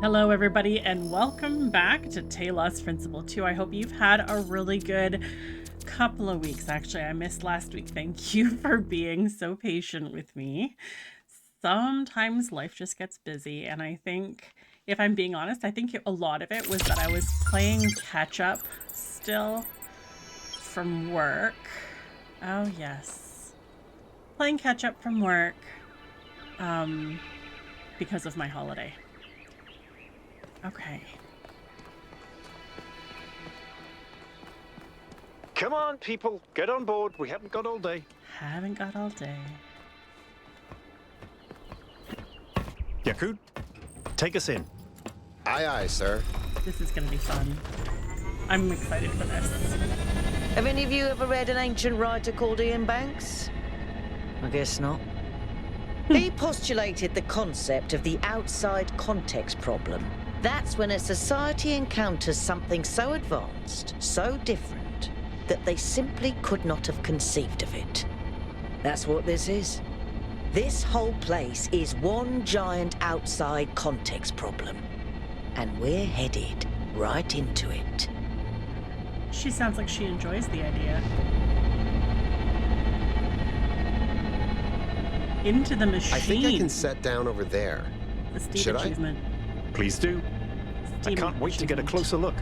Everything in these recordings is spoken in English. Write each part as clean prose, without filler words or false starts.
Hello everybody and welcome back to Talos Principle 2. I hope you've had a really good couple of weeks. Actually, I missed last week. Thank you for being so patient with me. Sometimes life just gets busy, and I think, if I'm being honest, I think a lot of it was that I was playing catch up still from work. Oh yes. Playing catch up from work because of my holiday. Okay. Come on, people, get on board. We haven't got all day. Haven't got all day. Yakut, take us in. Aye, aye, sir. This is gonna be fun. I'm excited for this. Have any of you ever read an ancient writer called Ian Banks? I guess not. He postulated the concept of the outside context problem. That's when a society encounters something so advanced, so different, that they simply could not have conceived of it. That's what this is. This whole place is one giant outside context problem. And we're headed right into it. She sounds like she enjoys the idea. Into the machine. I think I can set down over there. The Steam Should I? achievement. Please do. I Steam can't wait to get a achievement. closer look.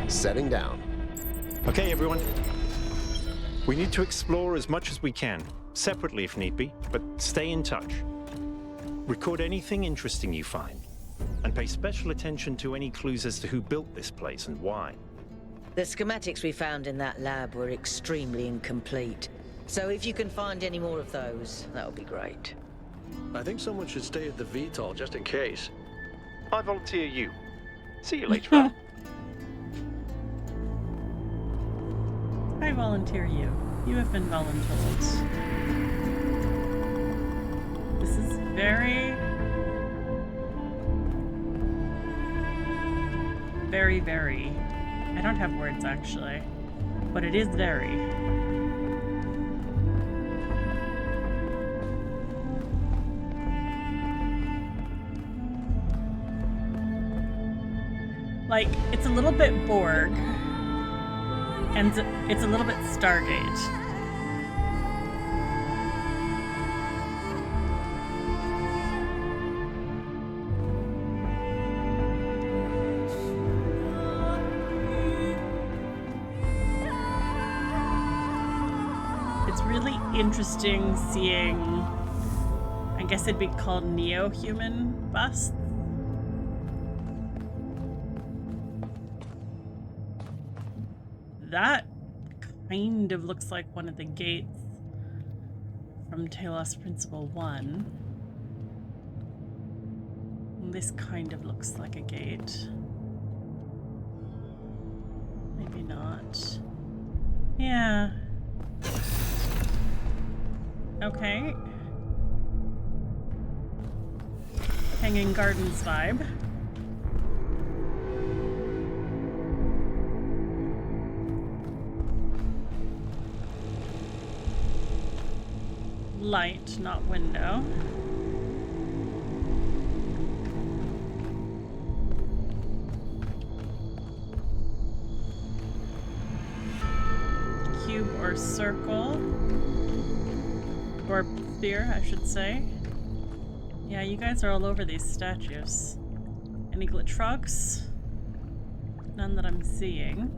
Setting down. Okay, everyone. We need to explore as much as we can, separately if need be, but stay in touch. Record anything interesting you find, and pay special attention to any clues as to who built this place and why. The schematics we found in that lab were extremely incomplete. So if you can find any more of those, that would be great. I think someone should stay at the VTOL just in case. I volunteer you. See you later on. I volunteer you. You have been voluntold. This is very, very. I don't have words actually, but it is very. Like, it's a little bit Borg, and it's a little bit Stargate. It's really interesting seeing, I guess it'd be called neo-human busts. That kind of looks like one of the gates from Talos Principle 1. This kind of looks like a gate. Maybe not. Yeah. Okay. Hanging Gardens vibe. Light, not window. Cube or circle. Or sphere, I should say. Yeah, you guys are all over these statues. Any glitch frogs? None that I'm seeing.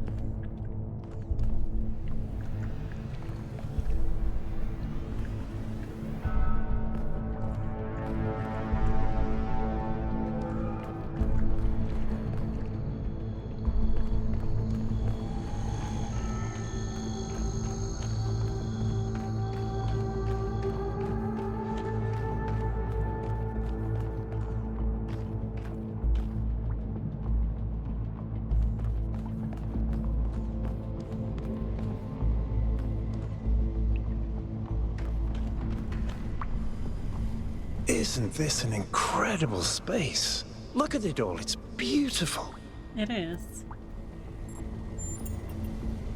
Isn't this an incredible space? Look at it all, it's beautiful. It is.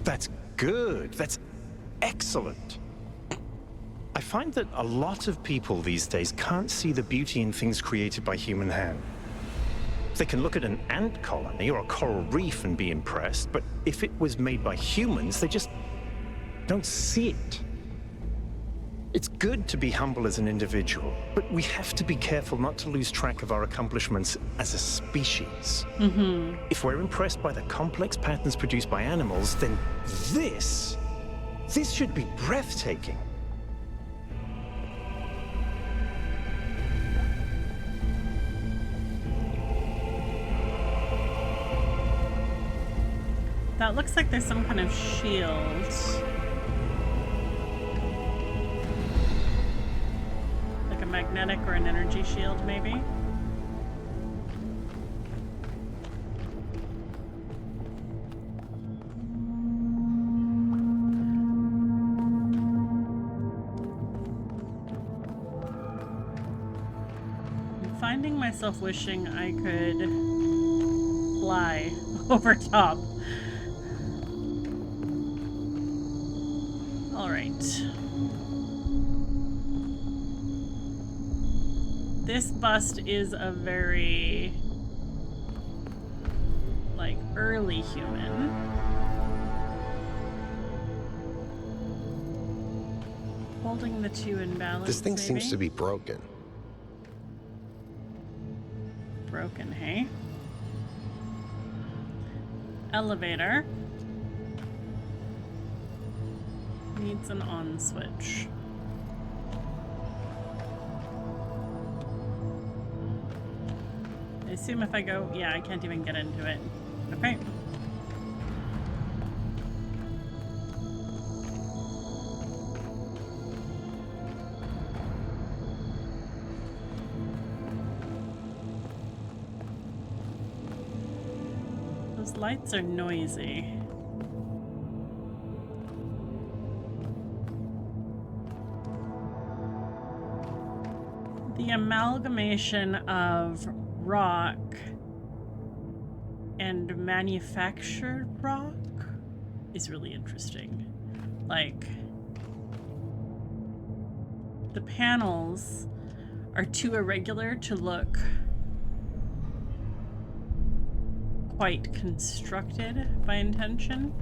That's good. That's excellent. I find that a lot of people these days can't see the beauty in things created by human hand. They can look at an ant colony or a coral reef and be impressed, but if it was made by humans, they just don't see it. It's good to be humble as an individual, but we have to be careful not to lose track of our accomplishments as a species. If we're impressed by the complex patterns produced by animals, then this should be breathtaking. That looks like there's some kind of shield. Like a magnetic or an energy shield, maybe? I'm finding myself wishing I could fly over top. All right. This bust is a very, like, early human. Holding the two in balance, This thing maybe? seems to be broken. Broken, hey? Elevator. Needs an on switch. I assume if I go, yeah, I can't even get into it. Okay. Those lights are noisy. The amalgamation of rock and manufactured rock is really interesting. Like, the panels are too irregular to look quite constructed by intention.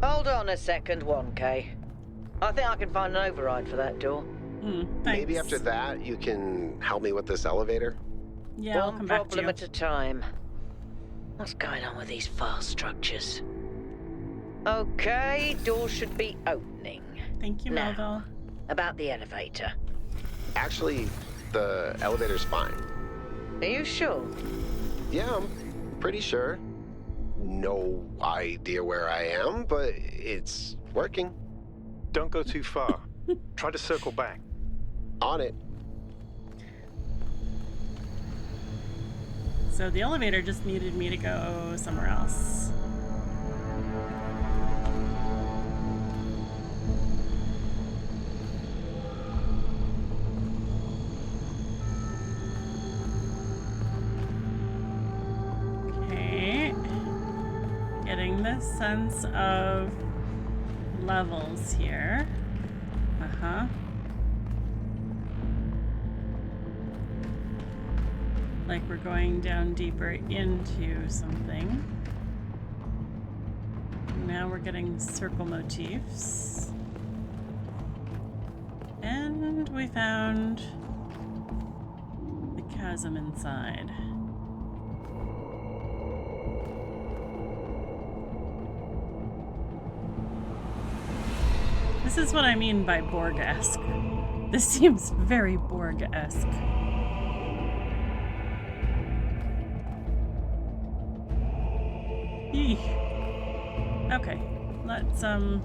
Hold on a second, 1K. I think I can find an override for that door. Maybe Thanks. after that, you can help me with this elevator? Yeah, I'll One come back to problem you. at a time. What's going on with these fast structures? Okay, door should be opening. Thank you, Now, Melville. about the elevator. Actually, the elevator's fine. Are you sure? Yeah, I'm pretty sure. No idea where I am, but it's working. Don't go too far. Try to circle back. On it. So the elevator just needed me to go somewhere else. Okay. Getting the sense of levels here. Uh-huh. Like we're going down deeper into something. Now we're getting circle motifs. And we found the chasm inside. This is what I mean by Borg-esque. This seems very Borg-esque. Eek. Okay, let's I'm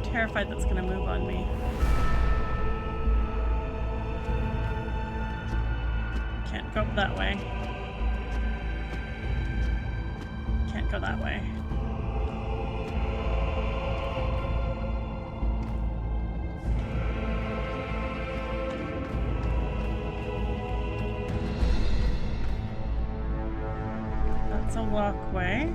terrified that's gonna move on me. Can't go that way. Can't go that way. That's a walkway.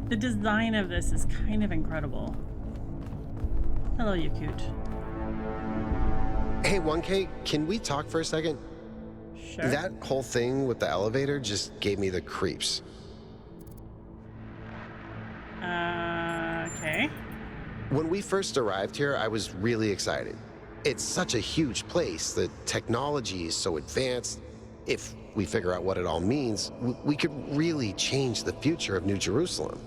The design of this is kind of incredible. Hello, Yakut. Hey, 1K, can we talk for a second? Sure. That whole thing with the elevator just gave me the creeps. Okay. When we first arrived here, I was really excited. It's such a huge place. The technology is so advanced. If we figure out what it all means, we could really change the future of New Jerusalem.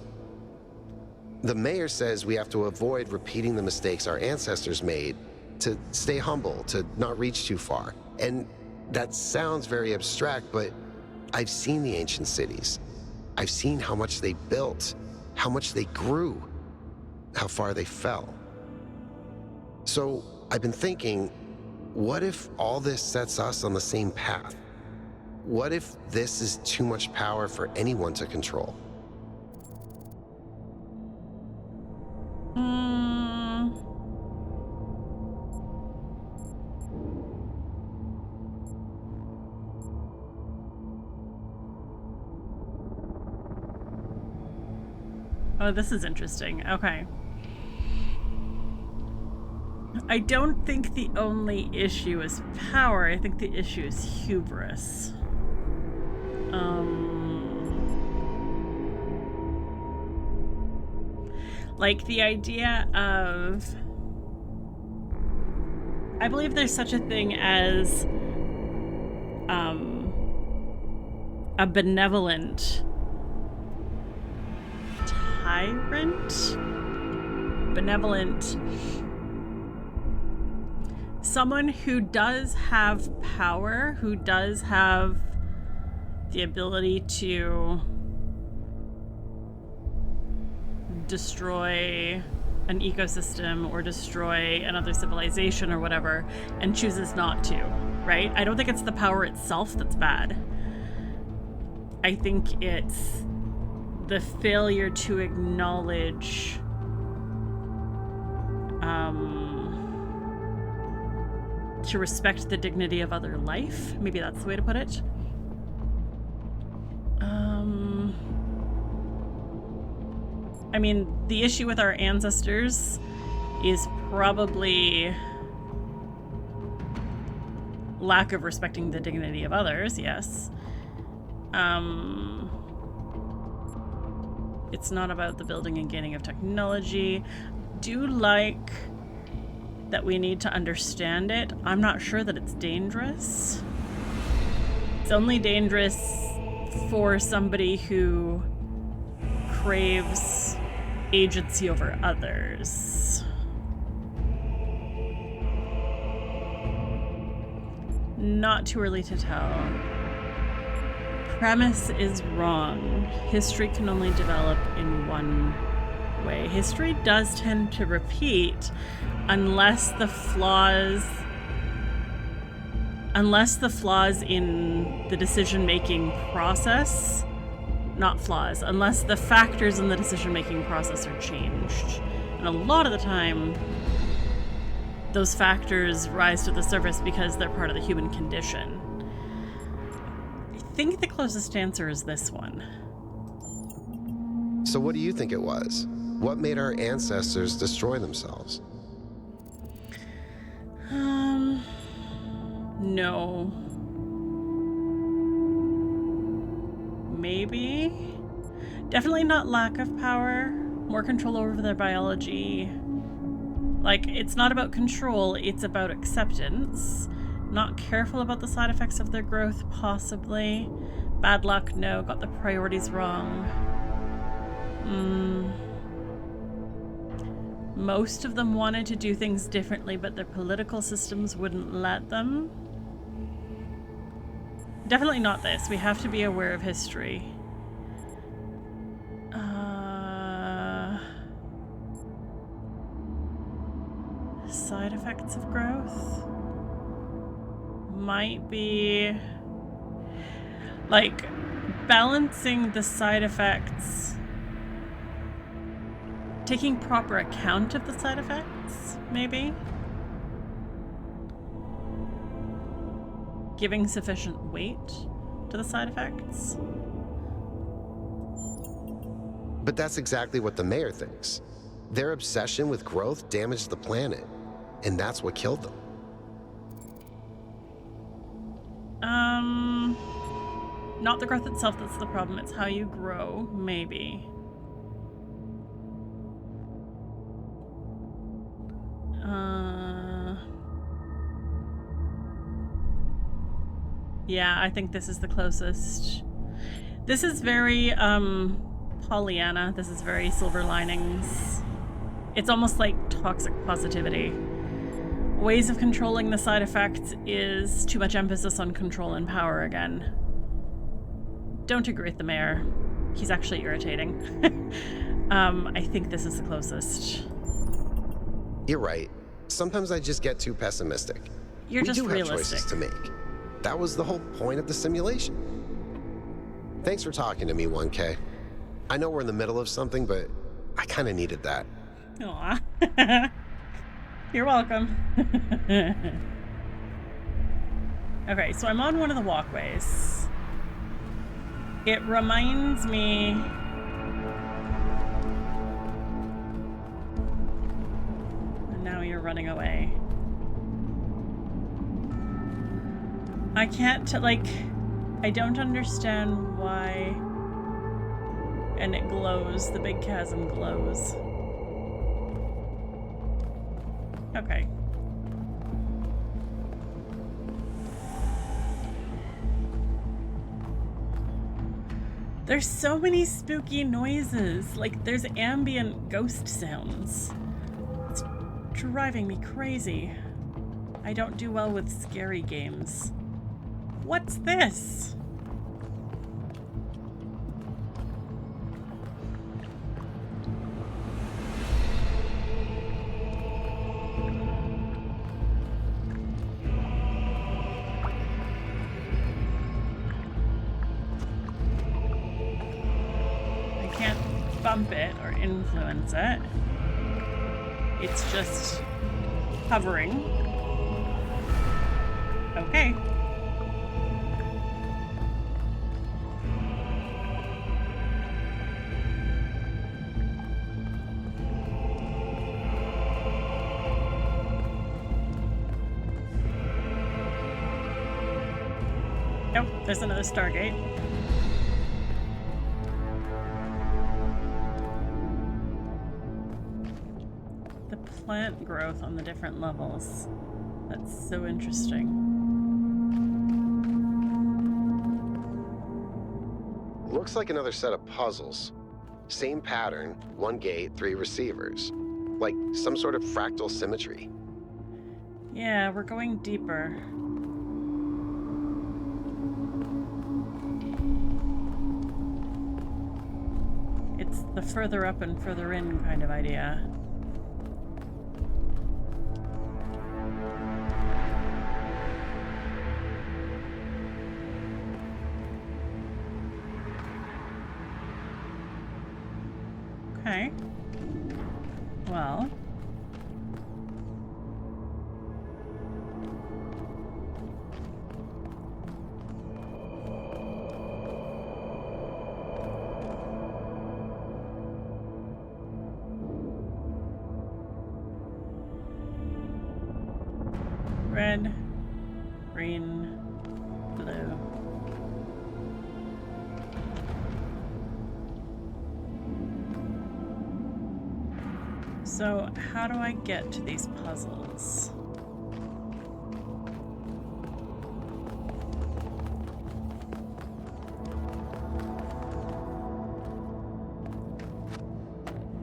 The mayor says we have to avoid repeating the mistakes our ancestors made, to stay humble, to not reach too far. And that sounds very abstract, but I've seen the ancient cities. I've seen how much they built, how much they grew, how far they fell. So I've been thinking, what if all this sets us on the same path? What if this is too much power for anyone to control? Oh, this is interesting. Okay. I don't think the only issue is power. I think the issue is hubris. Like the idea of... I believe there's such a thing as a benevolent tyrant? Benevolent... Someone who does have power, who does have the ability to destroy an ecosystem or destroy another civilization or whatever, and chooses not to, right? I don't think it's the power itself that's bad. I think it's the failure to acknowledge to respect the dignity of other life. Maybe that's the way to put it. I mean, the issue with our ancestors is probably lack of respecting the dignity of others, yes. It's not about the building and gaining of technology. Do like that we need to understand it. I'm not sure that it's dangerous. It's only dangerous for somebody who craves agency over others. Not too early to tell. Premise is wrong. History can only develop in one way. History does tend to repeat unless the flaws in the decision-making process, not flaws, unless the factors in the decision-making process are changed. And a lot of the time, those factors rise to the surface because they're part of the human condition. I think the closest answer is this one. So what do you think it was? What made our ancestors destroy themselves? No. Maybe? Definitely not lack of power. More control over their biology. Like, it's not about control, it's about acceptance. Not careful about the side effects of their growth, possibly. Bad luck, no. Got the priorities wrong. Most of them wanted to do things differently, but their political systems wouldn't let them. Definitely not this. We have to be aware of history. rates of growth might be like balancing the side effects, taking proper account of the side effects, maybe. Giving sufficient weight to the side effects. But that's exactly what the mayor thinks. Their obsession with growth damaged the planet, and that's what killed them. Not the growth itself that's the problem, it's how you grow, maybe. Yeah, I think this is the closest. This is very, Pollyanna. This is very silver linings. It's almost like toxic positivity. Ways of controlling the side effects is too much emphasis on control and power again. Don't agree with the mayor. He's actually irritating. I think this is the closest. You're right. Sometimes I just get too pessimistic. You're just we do have realistic. choices to make. That was the whole point of the simulation. Thanks for talking to me, 1K. I know we're in the middle of something, but I kind of needed that. Aw. You're welcome. Okay, so I'm on one of the walkways. It reminds me... And now you're running away. I can't, like... I don't understand why... And it glows. The big chasm glows. Okay. There's so many spooky noises. Like, there's ambient ghost sounds. It's driving me crazy. I don't do well with scary games. What's this? Bump it or influence it. It's just hovering. Okay. Nope, there's another Stargate. Plant growth on the different levels. That's so interesting. Looks like another set of puzzles. Same pattern, 1 gate, 3 receivers. Like some sort of fractal symmetry. Yeah, we're going deeper. It's the further up and further in kind of idea. Okay. Well. Red, green, blue. So, how do I get to these puzzles?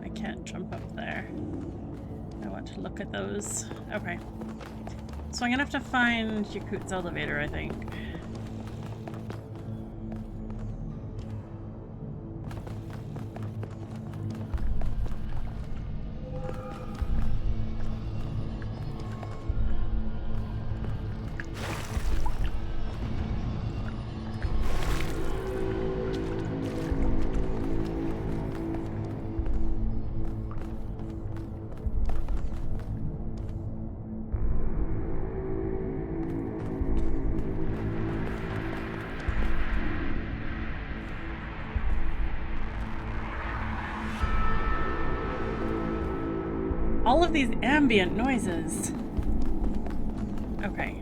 I can't jump up there. I want to look at those. Okay. So I'm gonna have to find Yakut's elevator, I think. all of these ambient noises. Okay.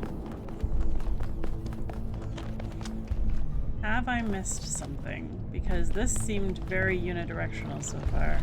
Have I missed something? Because this seemed very unidirectional so far.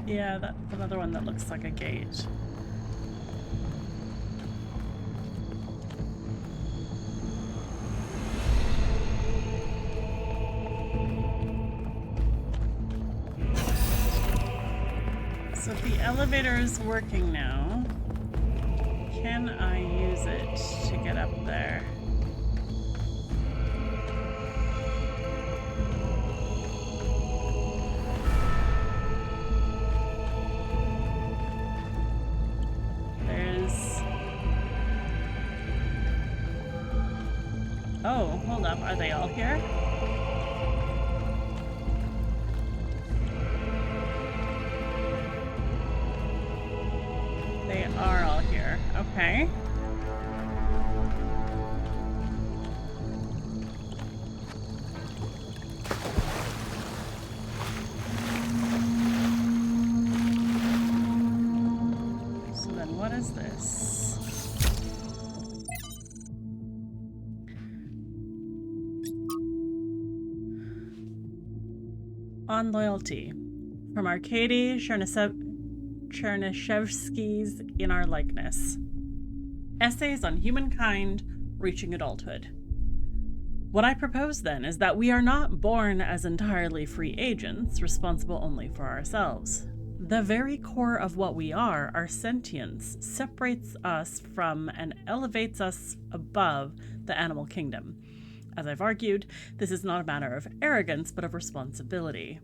Yeah, that's another one that looks like a gate. So if the elevator is working now, can I use it to get up there? Oh, hold up. Are they all here? They are all here. Okay. So then what is this? On loyalty, from Arkady Chernyshevsky's In Our Likeness. Essays on humankind reaching adulthood. What I propose then is that we are not born as entirely free agents, responsible only for ourselves. The very core of what we are, our sentience, separates us from and elevates us above the animal kingdom. As I've argued, this is not a matter of arrogance, but of responsibility.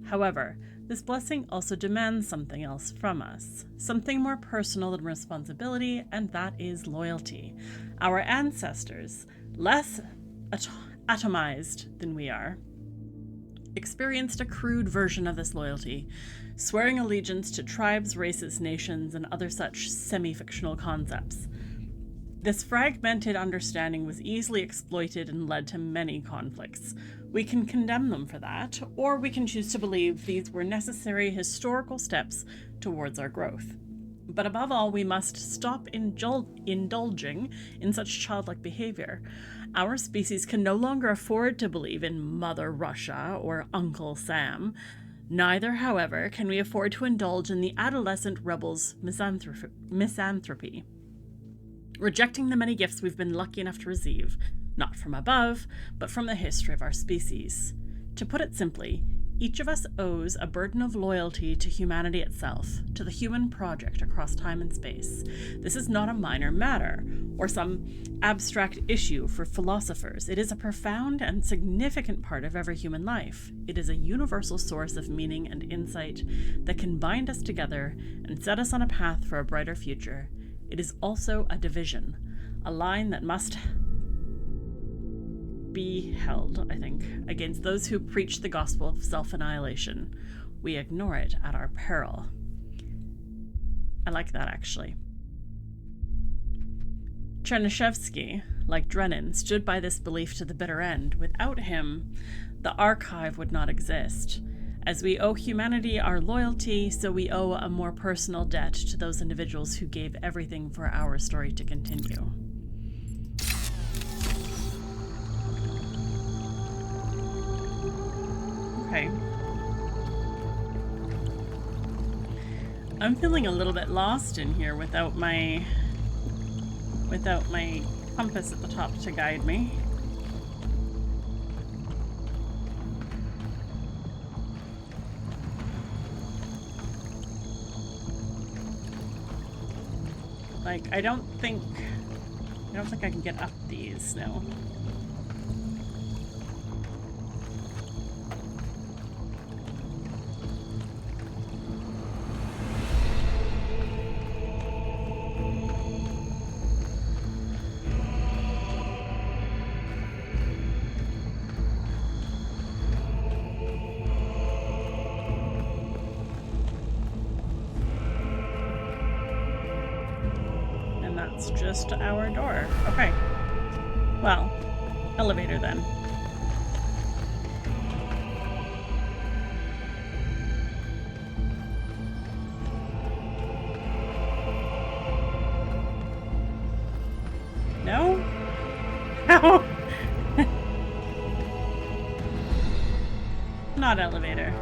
However, this blessing also demands something else from us, something more personal than responsibility, and that is loyalty. Our ancestors, less atomized than we are, experienced a crude version of this loyalty, swearing allegiance to tribes, races, nations, and other such semi-fictional concepts. This fragmented understanding was easily exploited and led to many conflicts. We can condemn them for that, or we can choose to believe these were necessary historical steps towards our growth. But above all, we must stop indulging in such childlike behavior. Our species can no longer afford to believe in Mother Russia or Uncle Sam. Neither, however, can we afford to indulge in the adolescent rebel's misanthropy. Rejecting the many gifts we've been lucky enough to receive, not from above, but from the history of our species. To put it simply, each of us owes a burden of loyalty to humanity itself, to the human project across time and space. This is not a minor matter, or some abstract issue for philosophers. It is a profound and significant part of every human life. It is a universal source of meaning and insight that can bind us together and set us on a path for a brighter future. It is also a division, a line that must be held, I think, against those who preach the gospel of self-annihilation. We ignore it at our peril. I like that, actually. Chernyshevsky, like Drennan, stood by this belief to the bitter end. Without him, the archive would not exist. As we owe humanity our loyalty, so we owe a more personal debt to those individuals who gave everything for our story to continue. Okay. I'm feeling a little bit lost in here without my compass at the top to guide me. Like, I don't think I can get up these, no. That's just our door. Okay. Well, elevator then. No? How? Not elevator.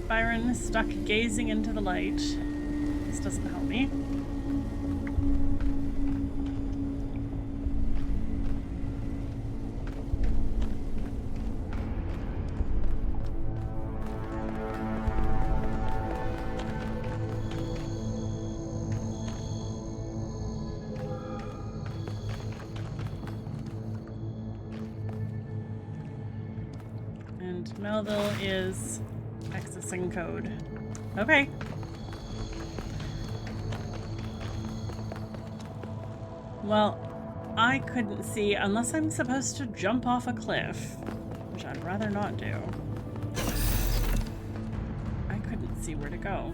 Byron stuck gazing into the light. This doesn't help me. And Melville is accessing code. Okay. Well, I couldn't see unless I'm supposed to jump off a cliff, which I'd rather not do. I couldn't see where to go.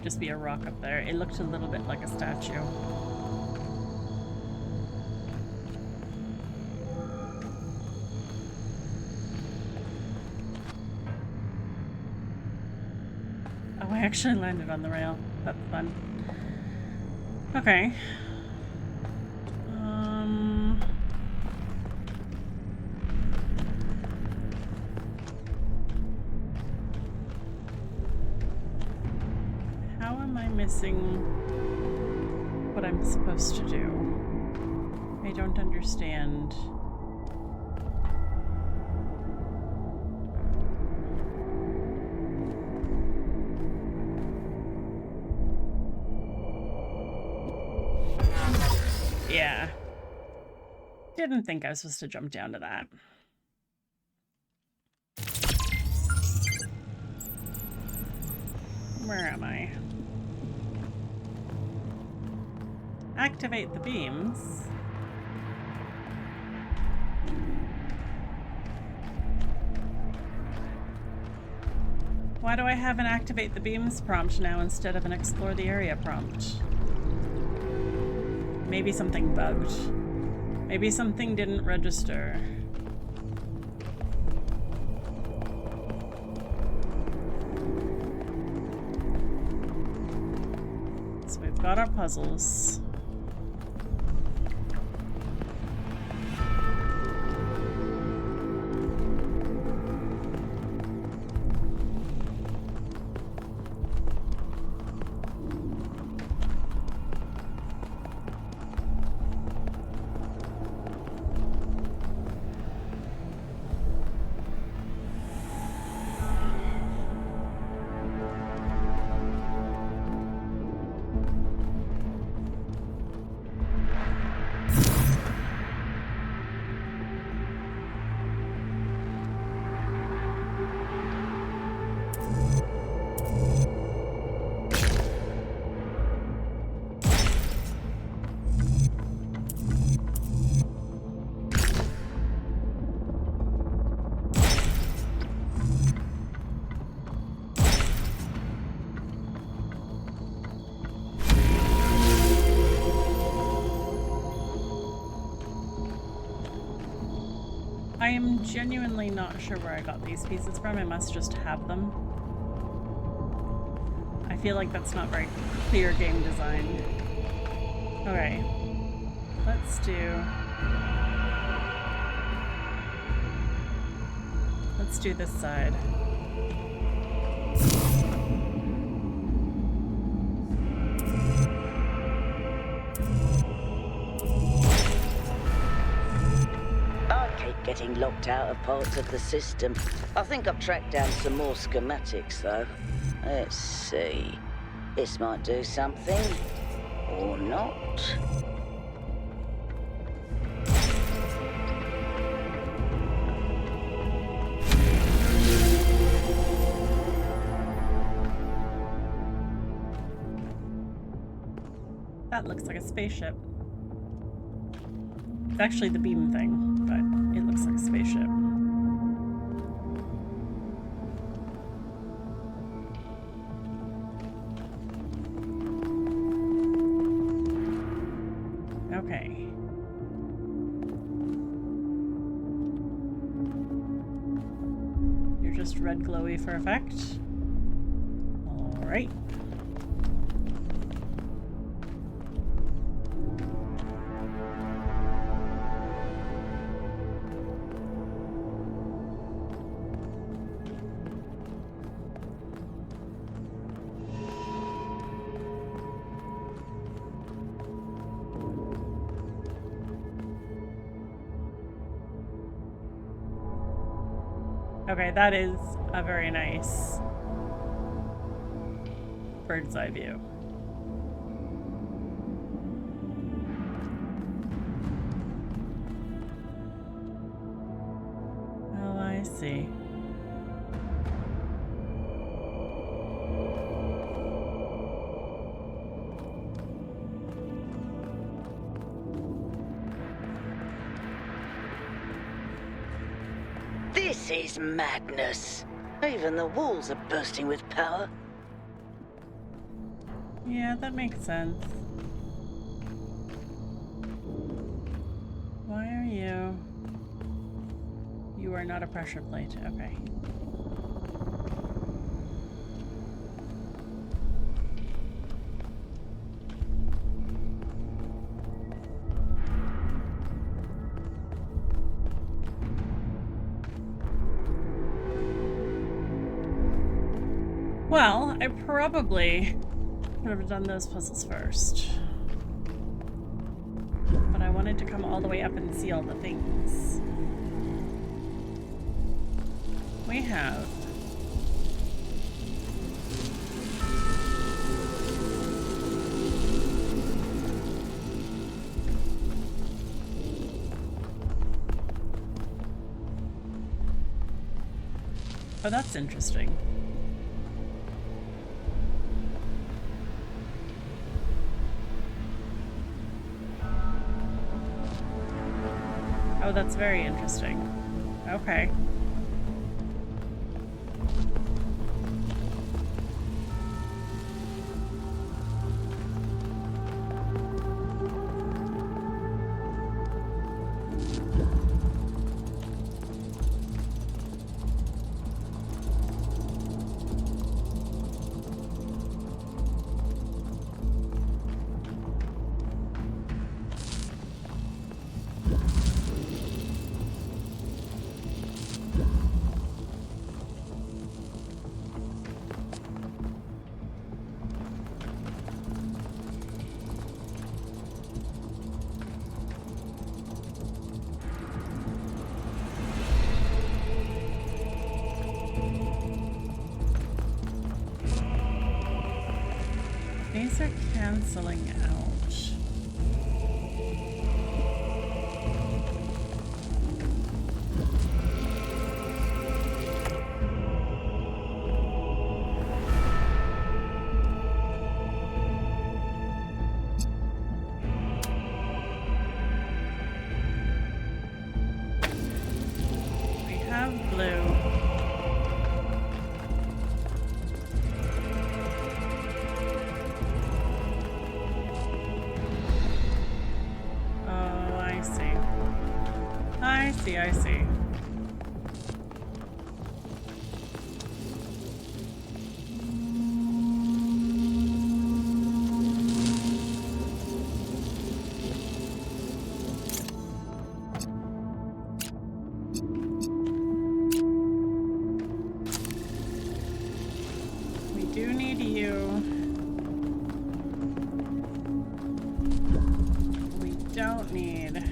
Just be a rock up there. It looked a little bit like a statue. Oh, I actually landed on the rail. That's fun. Okay. Missing what I'm supposed to do. I don't understand. Yeah. Didn't think I was supposed to jump down to that. Where am I? Activate the beams. Why do I have an activate the beams prompt now instead of an explore the area prompt? Maybe something bugged. Maybe something didn't register. So we've got our puzzles. I'm genuinely not sure where I got these pieces from. I must just have them. I feel like that's not very clear game design. Okay. Let's do this side. I keep getting locked out of parts of the system. I think I've tracked down some more schematics, though. Let's see. This might do something. Or not. That looks like a spaceship. It's actually the beam thing, but it looks like a spaceship. Okay. You're just red glowy for effect. All right. Okay, that is a very nice bird's eye view. Oh, I see. This is madness. Even the walls are bursting with power. Yeah, that makes sense. Why are you? You are not a pressure plate. Okay. Well, I probably would have done those puzzles first. But I wanted to come all the way up and see all the things. We have oh, that's interesting. Oh, that's very interesting. Okay. These are canceling out. We have blue. I see. you. We don't need.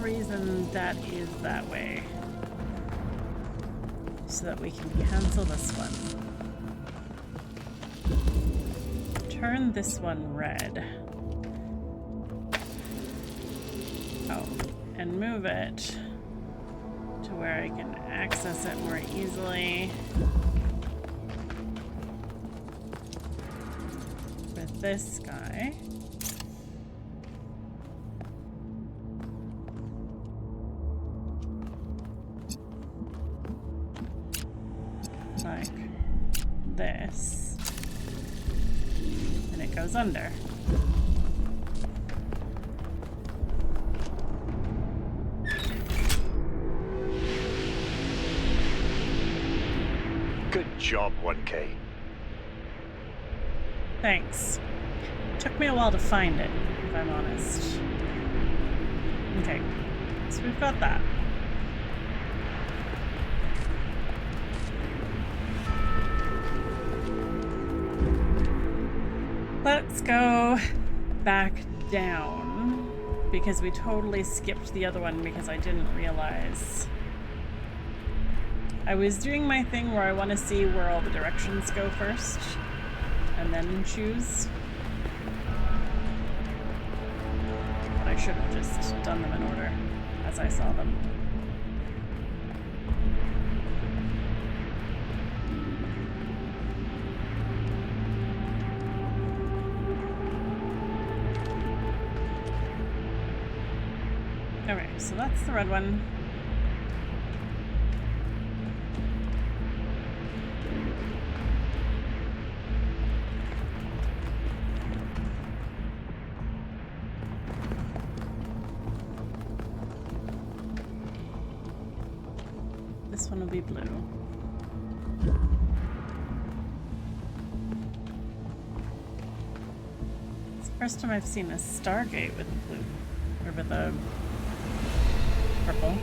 Reason that is that way, so that we can cancel this one. Turn this one red. Oh, and move it to where I can access it more easily with this guy. Like this, and it goes under. Good job, 1K. Thanks. Took me a while to find it, if I'm honest. Okay, so we've got that. Let's go back down, because we totally skipped the other one because I didn't realize. I was doing my thing where I want to see where all the directions go first, and then choose. But I should have just done them in order as I saw them. Okay, so that's the red one. This one will be blue. It's the first time I've seen a Stargate with blue, or with a purple.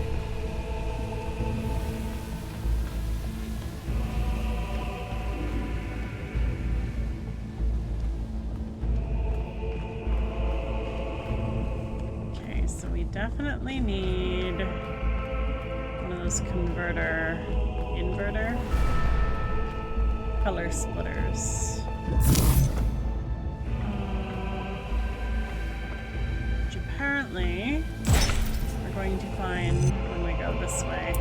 Okay, so we definitely need one of those inverter color splitters. Which apparently we're going to find when we go this way.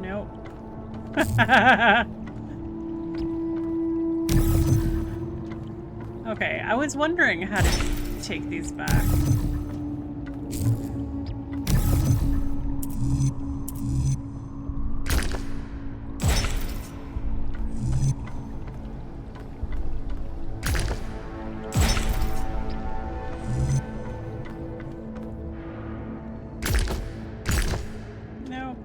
Nope. Okay, I was wondering how to take these back. Nope.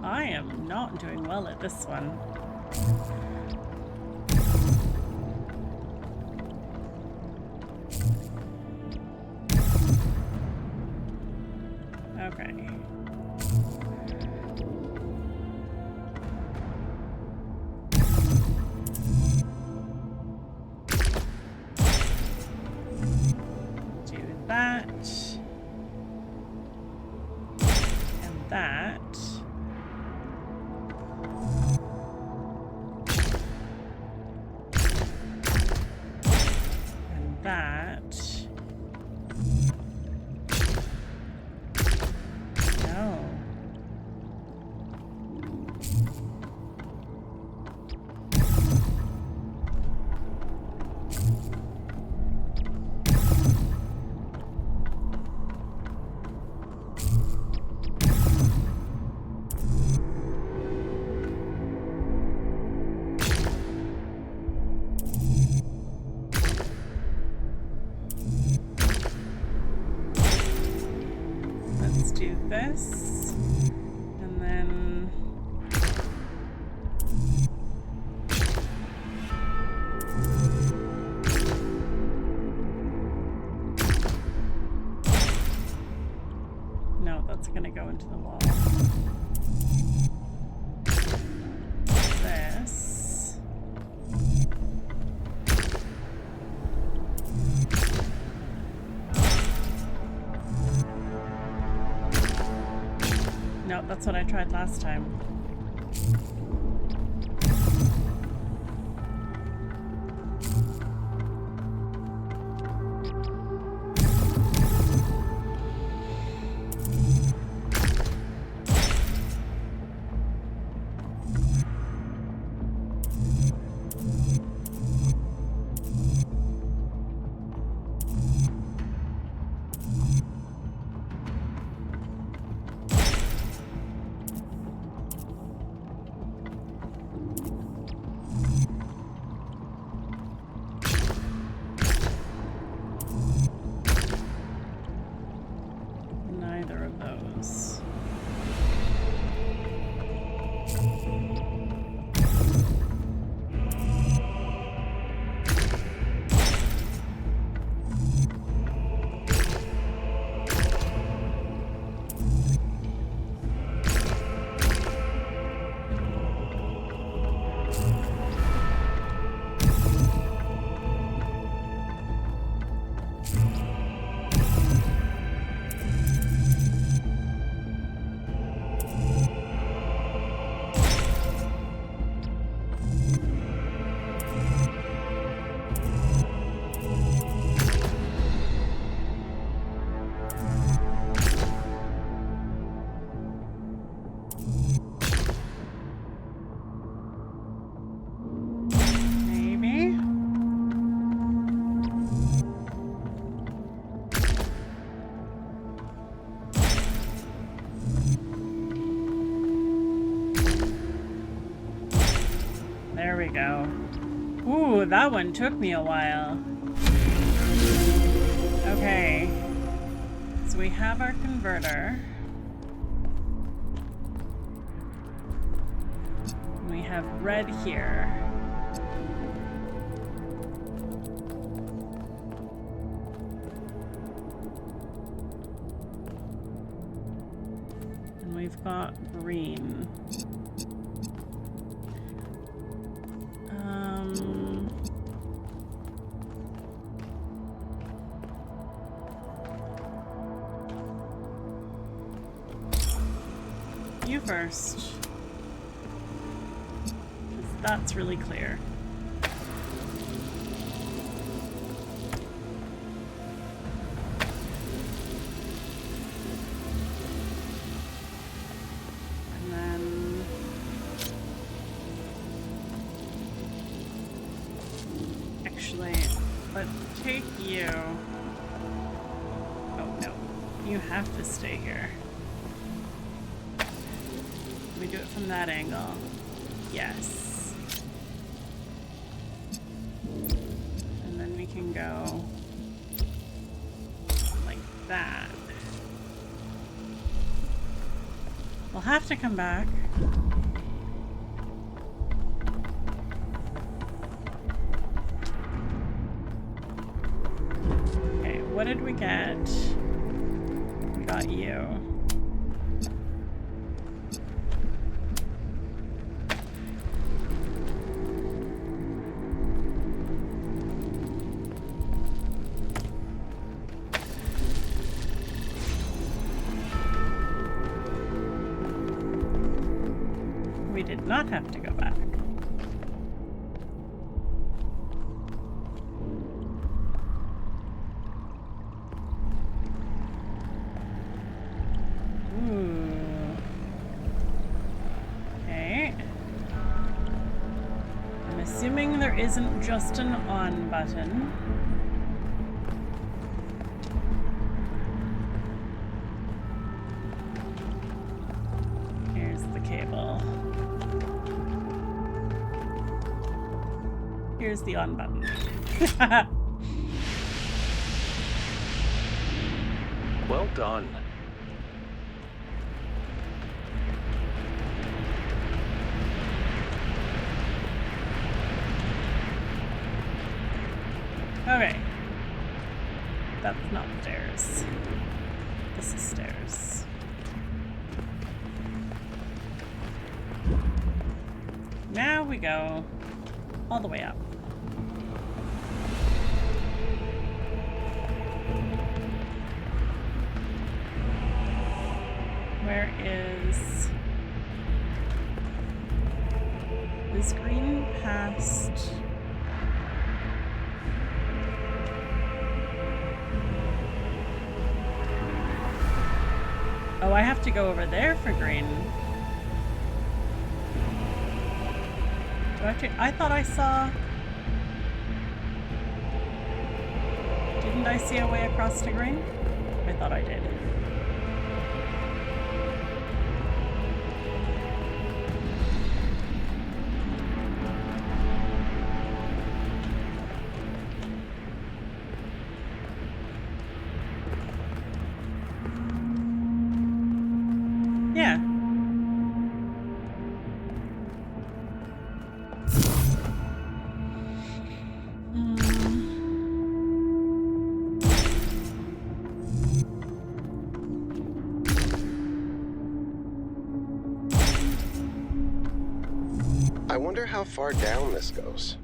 I am not doing well at this one. Okay. like this. And then... No, that's gonna go into the wall. This. No, that's what I tried last time. Neither of those. Maybe? There we go. Ooh, that one took me a while. Okay. So we have our converter. We have red here. And we've got green. You first. 'Cause that's really clear. And then actually, let's take you. Oh no, you have to stay here. We do it from that angle. Yes. And then we can go like that. We'll have to come back. Okay, what did we get? We got you. We did not have to go back. Ooh. Okay. I'm assuming there isn't just an on button. Here's the cable. Here's the on button. Well done. Okay. That's not stairs. This is stairs. Now we go all the way up. Where is green past? Oh, I have to go over there for green. Do I have to? I thought I saw. Didn't I see a way across to green? I thought I did. Yeah. I wonder how far down this goes.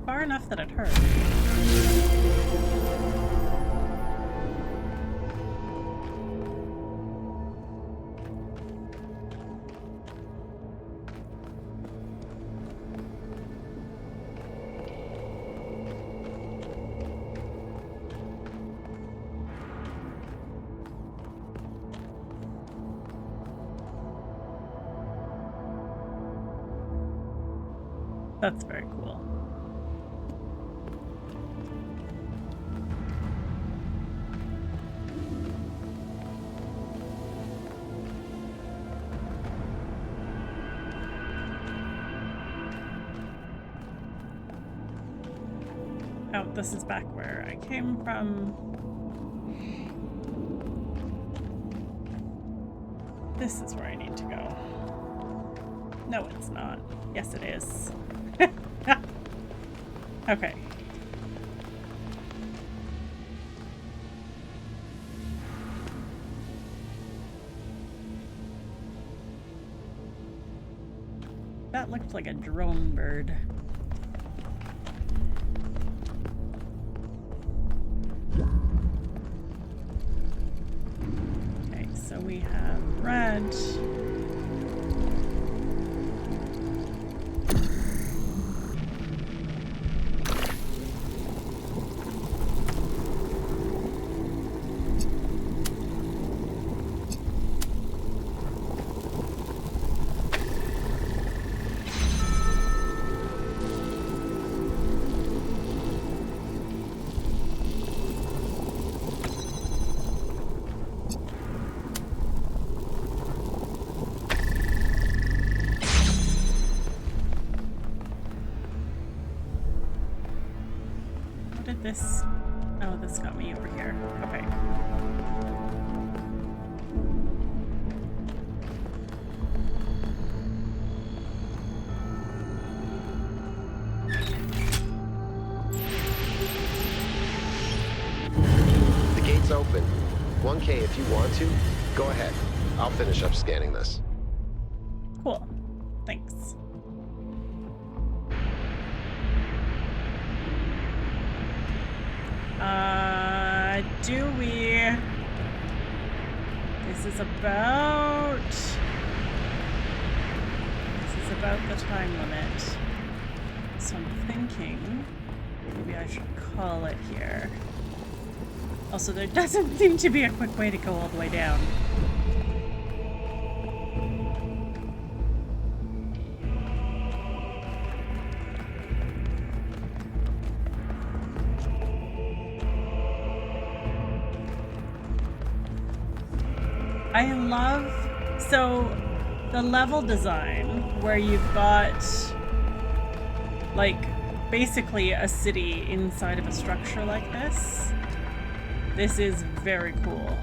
Far enough that it hurt. That's very cool. Oh, this is back where I came from. This is where I need to go. No, it's not. Yes, it is. Okay. That looked like a drone bird. Okay, so we have red. This, oh, this got me over here. Okay. The gate's open. 1K if you want to. Go ahead. I'll finish up scanning this. Cool. Thanks. Do we... This is about the time limit. So I'm thinking maybe I should call it here. Also, there doesn't seem to be a quick way to go all the way down. I love, so the level design where you've got like basically a city inside of a structure like this. This is very cool.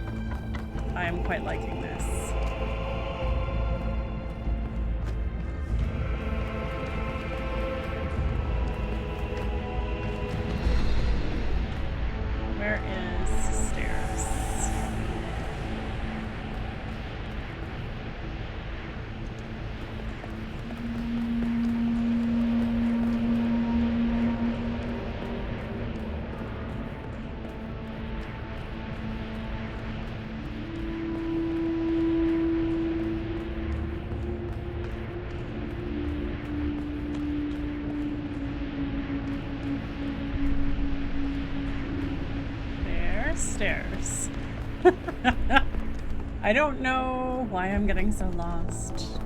I am quite liking this. stairs. I don't know why I'm getting so lost.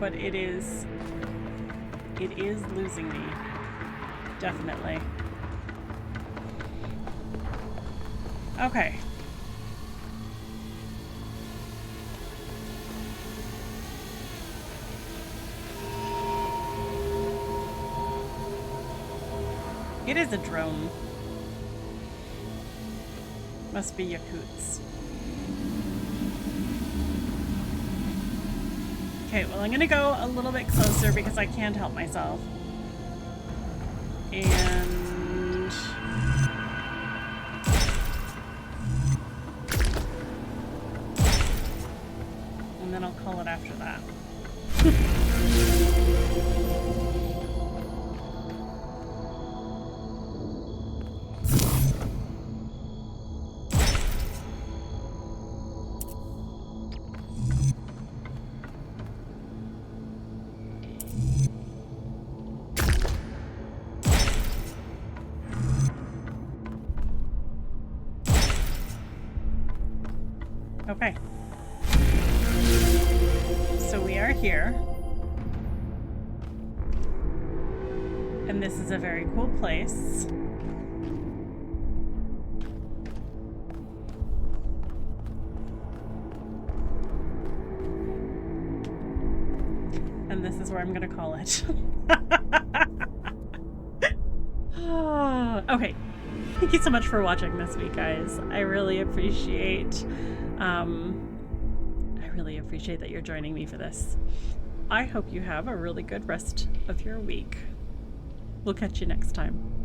But it is losing me. Definitely. Okay. It is a drone. Must be Yakuts. Okay, well, I'm gonna go a little bit closer because I can't help myself. And then I'll call it after that. Okay. So we are here. And this is a very cool place. And this is where I'm gonna call it. Okay. Thank you so much for watching this week, guys. I really appreciate that you're joining me for this. I hope you have a really good rest of your week. We'll catch you next time.